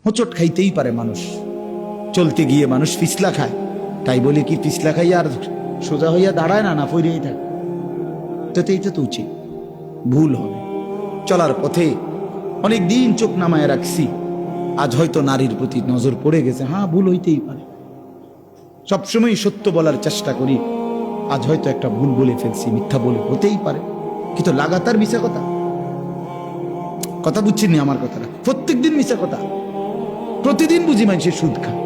হোঁচট খাইতেই পারে মানুষ, চলতে গিয়ে মানুষ পিছলা খায়, তাই বলে কি পিছলা খাইয়া আর সোজা হইয়া দাঁড়ায় না, না ফইরেই থাকে? তো এইটা তো উচিত, ভুল হবে। চলার পথে অনেক দিন চোখ নামায় রাখছি, আজ হয়তো নারীর প্রতি নজর পড়ে গেছে, হ্যাঁ ভুল হইতেই পারে। সবসময় সত্য বলার চেষ্টা করি, আজ হয়তো একটা ভুল বলে ফেলছি, মিথ্যা বলে, হতেই পারে। কিন্তু লাগাতার মিশা কথা, কথা বুঝছেননি আমার কথাটা? প্রত্যেক দিন মিশা কথা, প্রতিদিন বুঝি মানুষের সুদ খায়,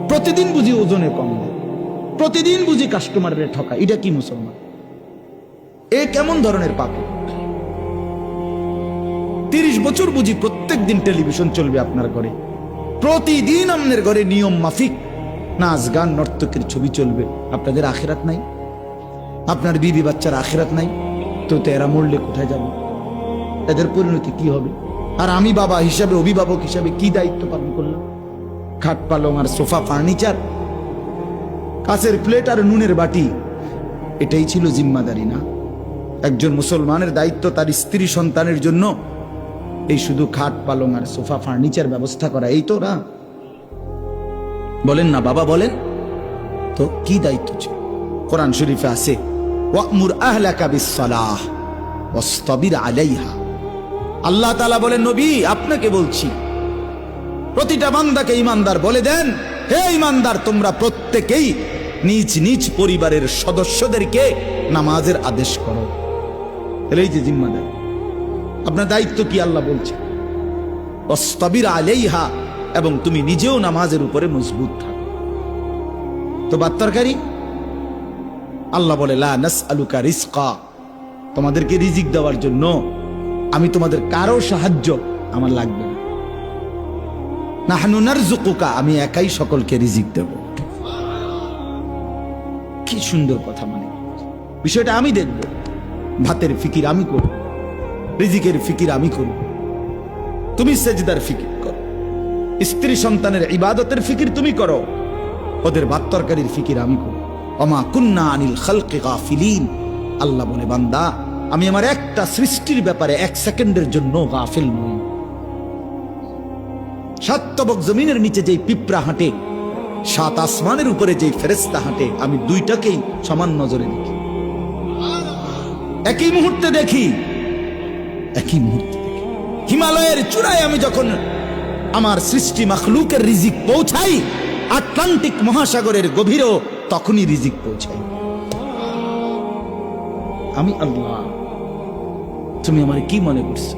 প্রতিদিন বুঝি ওজনে কম দেয়, প্রতিদিন বুঝি কাস্টমারের ঠকা। এটা কি মুসলমান? এ কেমন ধরনের পাপ? 30 বছর বুঝি প্রত্যেক দিন টেলিভিশন চলবে আপনার ঘরে, প্রতিদিন আপনার ঘরে নিয়ম মাফিক নাচ গান নর্তকের ছবি চলবে। আপনাদের আখিরাত নাই? আপনার বিবি বাচ্চার আখিরাত নাই? তো এরা মরলে কোথায় যাবে? এদের পরিণতি কি হবে? আর আমি বাবা হিসাবে, অভিভাবক হিসাবে কি দায়িত্ব পালন করলাম? খাট পালং আর সোফা, ফার্নিচার, কাঁচের প্লেট আর নুনের বাটি, এটাই ছিল জিম্মাদারি না? একজন মুসলমানের দায়িত্ব তার স্ত্রী সন্তানের জন্য এই শুধু খাট পালং আর সোফা ফার্নিচার ব্যবস্থা করা, এই তো না? বলেন না বাবা, বলেন তো কি দায়িত্ব ছিল? কোরআন শরীফে আছে, ওয়া'মুর আহলাকা বিস-সালাহ ওয়াসতাবির আলাইহা। আল্লাহ তাআলা বলেন, নবী আপনাকে বলছি, প্রতিটা বান্দাকে ঈমানদার বলে দেন, হে ঈমানদার, তোমরা প্রত্যেকেই নিজ নিজ পরিবারের সদস্যদেরকে নামাজের আদেশ করো। এই যে জিম্মাদারি, আপনার দায়িত্ব কি আল্লাহ বলছে, ওয়াসতাবির আলাইহা, এবং তুমি নিজেও নামাজের উপরে মজবুত থাকো। তো বাত্তারকারী আল্লাহ বলে, লা নাসআলুকা রিজকা, তোমাদেরকে রিজিক দেওয়ার জন্য আমি তোমাদের কারো সাহায্য আমার লাগবে না। নাহনু নারযুকুকা, আমি একাই সকলকে রিজিক দেব। কি সুন্দর কথা! মানে বিষয়টা আমি দেখব, ভাতের ফিকির আমি করব, রিজিকের ফিকির আমি করব, তুমি সেজদার ফিকির করো, স্ত্রী সন্তানের ইবাদতের ফিকির তুমি করো, ওদের ভাত তরকারির ফিকির আমি করব। ওমা কুন্না আনিল খালকি গাফিলিন, আল্লাহ বলে, বান্দা আমি আমার একটা সৃষ্টির ব্যাপারে 1 সেকেন্ডের জন্য গাফিল নই। 7 তবক জমিনের নিচে যেই পিঁপড়া হাঁটে, 7 আসমানের উপরে যেই ফেরেশতা হাঁটে, আমি দুইটাকেই সমান নজরে দেখি, একই মুহূর্তে দেখি, একই মুহূর্তে দেখি। হিমালয়ের চূড়ায় আমি যখন আমার সৃষ্টি মাখলুকের রিজিক পৌঁছাই, আটলান্টিক মহাসাগরের গভীরেও তখনই রিজিক পৌঁছাই। আমি আল্লাহ, তুমি আমার কি মনে করছো?